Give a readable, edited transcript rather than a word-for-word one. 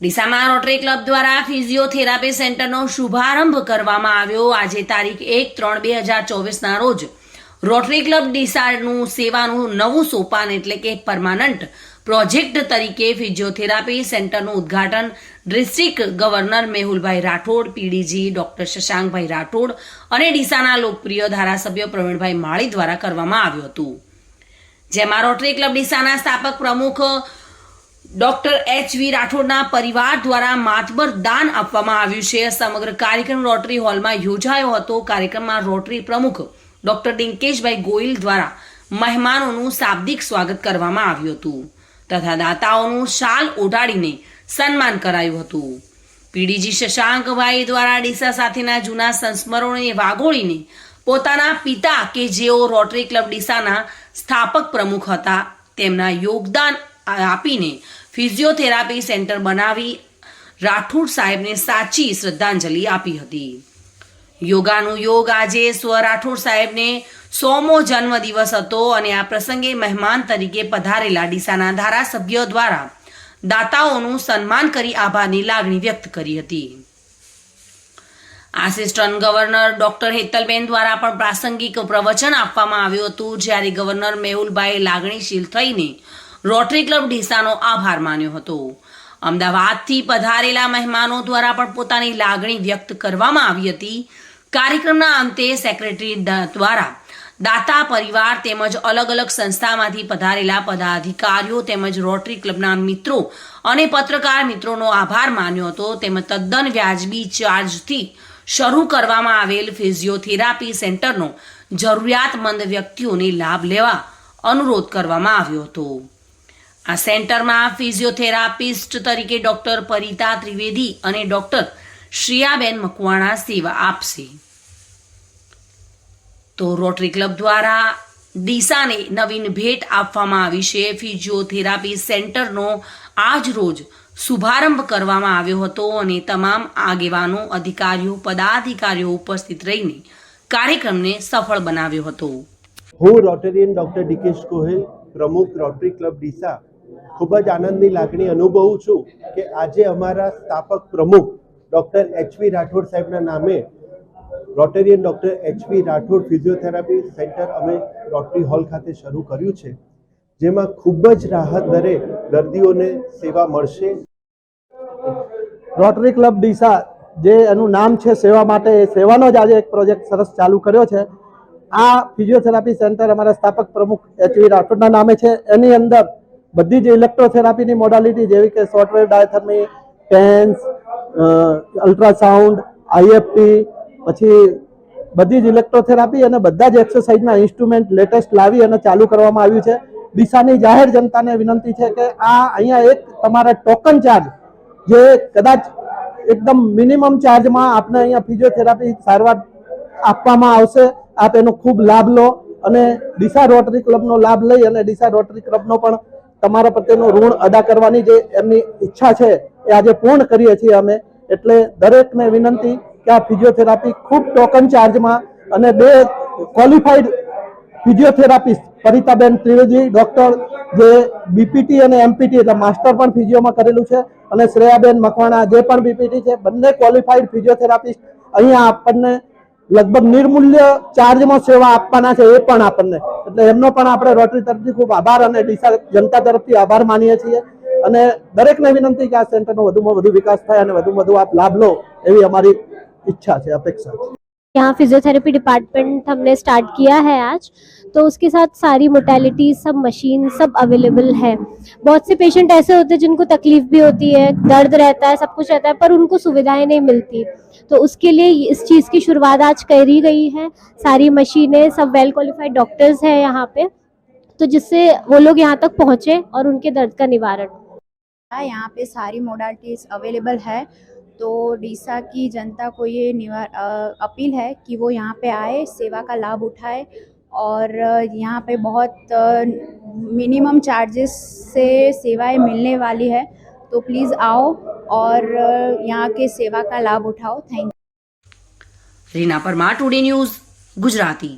ડીસામાં rotary club દ્વારા physiotherapy સેન્ટરનો શુભારંભ કરવામાં આવ્યો। આજે તારીખ 1/3/2024ના રોજ રોટરી ક્લબ ડીસાનું સેવાનું નવું સોપાન એટલે કે પરમાનન્ટ પ્રોજેક્ટ તરીકે ફિઝિયોથેરાપી સેન્ટરનું ઉદ્ઘાટન ડિસ્ટ્રિક્ટ ગવર્નર મેહુલભાઈ રાઠોડ, પીડીજી ડોક્ટર શશાંકભાઈ રાઠોડ અને ડીસાના લોકપ્રિય ધારાસભ્ય પ્રવીણભાઈ માળી દ્વારા કરવામાં આવ્યું હતું, જેમાં રોટરી ક્લબ ડીસાના સ્થાપક પ્રમુખ ડોક્ટર એચ.વી. રાઠોડના પરિવાર દ્વારા માતબર દાન આપવામાં આવ્યું છે। સમગ્ર કાર્યક્રમ રોટરી હોલમાં યોજાયો હતો। કાર્યક્રમમાં રોટરી પ્રમુખ ડોક્ટર ડિંકેશભાઈ ગોહિલ દ્વારા મહેમાનોનું શાબ્દિક સ્વાગત કરવામાં આવ્યું હતું તથા દાતાઓનું શાલ ઓઢાડીને સન્માન કરાયું હતું। પીડીજી શશાંકભાઈ દ્વારા ડીસા સાથેના જૂના સંસ્મરણોને વાગોળીને પોતાના પિતા કે જેઓ રોટરી ક્લબ ડીસાના સ્થાપક પ્રમુખ હતા તેમના યોગદાન આપીને ફિઝિયોથેરાપી સેન્ટર બનાવી રાઠોડ સાહેબને સાચી શ્રદ્ધાંજલિ આપી હતી। યોગાનું યોગ આજે સ્વ રાઠોડ સાહેબને 100મો જન્મદિવસ હતો અને આ પ્રસંગે મહેમાન તરીકે પધારેલા ડીસાના ધારાસભ્યો દ્વારા દાતાઓનું સન્માન કરી આભારની લાગણી વ્યક્ત કરી હતી। આસિસ્ટન્ટ ગવર્નર ડોક્ટર હેતલબેન દ્વારા પણ પ્રાસંગિક પ્રવચન આપવામાં આવ્યું હતું, જ્યારે ગવર્નર મેહુલભાઈ લાગણીશીલ થઈને રોટરી ક્લબ ડીસાનો આભાર માન્યો હતો। અમદાવાદથી પધારેલા મહેમાનો દ્વારા પણ પોતાની લાગણી વ્યક્ત કરવામાં આવી હતી। કાર્યક્રમના અંતે સેક્રેટરી દ્વારા દાતા પરિવાર તેમજ અલગ અલગ સંસ્થામાંથી પધારેલા પદાધિકારીઓ તેમજ રોટરી ક્લબના મિત્રો અને પત્રકાર મિત્રોનો આભાર માન્યો હતો તેમજ તદ્દન વ્યાજબી ચાર્જથી શરૂ કરવામાં આવેલ ફિઝિયોથેરાપી સેન્ટરનો જરૂરિયાતમંદ વ્યક્તિઓને લાભ લેવા અનુરોધ કરવામાં આવ્યો હતો। આ સેન્ટરમાં ફિઝિયોથેરાપિસ્ટ તરીકે ડોક્ટર પરિતા ત્રિવેદી અને ડોક્ટર શ્રિયાબેન મકવાણા સેવા આપશે। તો રોટરી ક્લબ દ્વારા ડીસાને નવીન ભેટ આપવામાં આવી છે। ફિઝિયોથેરાપી સેન્ટરનો આજ રોજ શુભારંભ કરવામાં આવ્યો હતો અને તમામ આગેવાનો, અધિકારીઓ, પદાધિકારીઓ ઉપસ્થિત રહીને કાર્યક્રમને સફળ બનાવ્યો હતો। હું રોટેરિયન ડોક્ટર ડીકેશ ગોહિલ, પ્રમુખ રોટરી ક્લબ ડીસા, ખૂબ જ આનંદની લાગણી અનુભવું છું કે આજે અમારા સ્થાપક પ્રમુખ ડૉક્ટર એચ.વી. રાઠોડ સાહેબના નામે Rotarian doctor H V. Rathod physiotherapy centre અમે રોટરી હોલ ખાતે શરૂ કર્યું છે, જેમાં ખૂબ જ રાહત દરે દર્દીઓને સેવા મળશે। રોટરી ક્લબ ડીસા જે એનું નામ છે સેવા માટે, એ સેવાનો જ આજે એક પ્રોજેક્ટ સરસ ચાલુ કર્યો છે। આ ફિઝિયોથેરાપી સેન્ટર અમારા સ્થાપક પ્રમુખ એચ.વી. રાઠોડના નામે છે। એની અંદર બધી જ ઇલેક્ટ્રોથેરાપીની મોડાલિટી જેવી કે શોર્ટવેવ ડાયાથર્મી, પેન્સ, અલ્ટ્રાસાઉન્ડ, આઈએફટી, પછી બધી જ ઇલેક્ટ્રોથેરાપી અને બધા જ એક્સરસાઇઝના ઇન્સ્ટ્રુમેન્ટ લેટેસ્ટ લાવી અને ચાલુ કરવામાં આવ્યું છે। ડીસાની જાહેર જનતાને વિનંતી છે કે આ અહીંયા એક તમારા ટોકન ચાર્જ જે કદાચ એકદમ મિનિમમ ચાર્જમાં આપને અહીંયા ફિઝિયોથેરાપી સારવાર આપવામાં આવશે। આપ એનો ખૂબ લાભ લો અને ડીસા રોટરી ક્લબનો લાભ લઈ અને ડીસા રોટરી ક્લબનો પણ તમારા પ્રત્યેનું ઋણ અદા કરવાની જે એમની ઈચ્છા છે એ આજે પૂર્ણ કરીએ છીએ અમે। એટલે દરેકને વિનંતી કે આ ફિઝિયોથેરાપી ખૂબ ટોકન ચાર્જમાં અને 2 ક્વોલિફાઈડ ફિઝિયોથેરાપિસ્ટ પરિતાબેન ત્રિવેદી ડૉક્ટર જે બીપીટી અને એમપીટી એટલે માસ્ટર પણ ફિઝિયોમાં કરેલું છે અને શ્રેયાબેન મકવાણા જે પણ બીપીટી છે, બંને ક્વોલિફાઈડ ફિઝિયોથેરાપિસ્ટ અહીંયા આપણને લગભગ નિર્મૂલ્ય ચાર્જમાં સેવા આપવાના છે, એ પણ આપણને, એટલે એમનો પણ આપણે રોટરી તરફથી ખૂબ આભાર અને ડીસા જનતા તરફથી આભાર માનીએ છીએ અને દરેકને વિનંતી કે આ સેન્ટરનો વધુમાં વધુ વિકાસ થાય અને વધુમાં વધુ આપ લાભ લો એવી અમારી इच्छा है, अपेक्षा है। यहाँ फिजियोथेरेपी डिपार्टमेंट हमने स्टार्ट किया है आज, तो उसके साथ सारी मोटेलिटी, सब मशीन, सब अवेलेबल है। बहुत से पेशेंट ऐसे होते हैं जिनको तकलीफ भी होती है, दर्द रहता है, सब कुछ रहता है, पर उनको सुविधाएं नहीं मिलती, तो उसके लिए इस चीज़ की शुरुआत आज करी गई है। सारी मशीनें, सब वेल क्वालिफाइड डॉक्टर्स हैं यहाँ पे, तो जिससे वो लोग यहाँ तक पहुँचे और उनके दर्द का निवारण। यहाँ पे सारी मोडालिटीज़ अवेलेबल है, तो डीसा की जनता को ये अपील है कि वो यहाँ पे आए, सेवा का लाभ उठाए और यहाँ पे बहुत मिनिमम चार्जेस से सेवाएं मिलने वाली है, तो प्लीज़ आओ और यहाँ के सेवा का लाभ उठाओ। Thank you. Reena Parmar, today news, Gujarati.